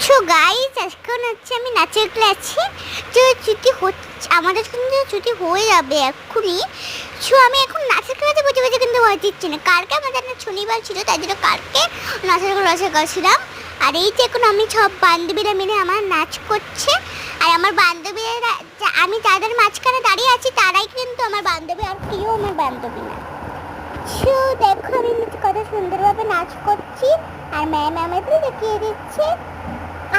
So guys, এখন হচ্ছে আমি নাচের ক্লাসে। তো ছুটি হচ্ছে, আমাদের কিন্তু ছুটি হয়ে যাবে এক্ষুনি। সো আমি এখন নাচের ক্লাসে বসে বসে কিন্তু ভয় দিচ্ছি না। কালকে আমাদের না শনিবার ছিল, তাই জন্য কালকে নাচের ক্লাসে গেছিলাম। আর এই যে এখন আমি সব বান্ধবীরা মিলে আমার নাচ করছে। আর আমার বান্ধবীরা, আমি যাদের মাঝখানে দাঁড়িয়ে আছি তারাই কিন্তু আমার বান্ধবী, আর কেউ আমার বান্ধবী না। সো দেখো আমি কত সুন্দরভাবে নাচ করছি, আর ম্যাম আমাদের দেখিয়ে দিচ্ছে।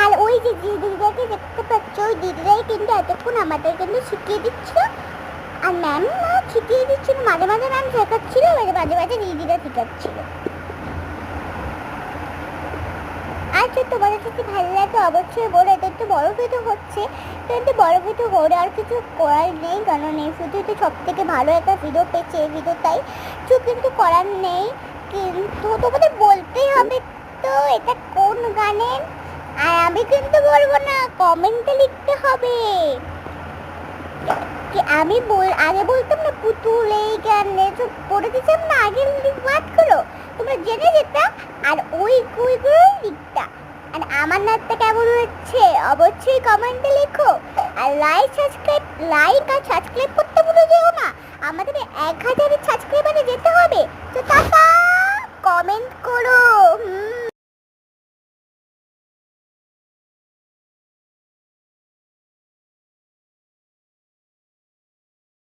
আর ওই যে দিদিটাকে দেখতে পাচ্ছ, ওই দিদিরাই কিন্তু এতক্ষণ আমাদের কিন্তু শিখিয়ে দিচ্ছিল। আর ম্যাম শিখিয়ে দিচ্ছিল, মাঝে মাঝে ম্যাম শেখাচ্ছিল, মাঝে মাঝে দিদিরা শেখাচ্ছিল। আচ্ছা, তোমাদের যদি ভালো লাগে অবশ্যই বলো। এটা একটু বড় ভিডিও হচ্ছে, কিন্তু বড় ভিডিও করে আর কিছু করার নেই, কারণ এই ভিডিওতে সব থেকে ভালো একটা ভিডিও পেয়েছে এই ভিডিওটাই। কিছু কিন্তু করার নেই, কিন্তু তোমাদের বলতেই হবে তো এটা কোন গানের। আর আমি কিন্তু বলবো না, কমেন্টে লিখতে হবে। কি আমি আগে বলতাম না পুতুল এই গান সব পড়ে দিতাম না, আগে বাদ করো তোমরা জেনে যেতা, আর ওই কুইগুলো লিখতা। আর আমার নাচটা কেমন হচ্ছে অবশ্যই কমেন্টে লেখো। আর লাইক আর সাবস্ক্রাইব করতে ভুলে যেও না। আমাদের 1000 সাবস্ক্রাইবারে যেতে হবে।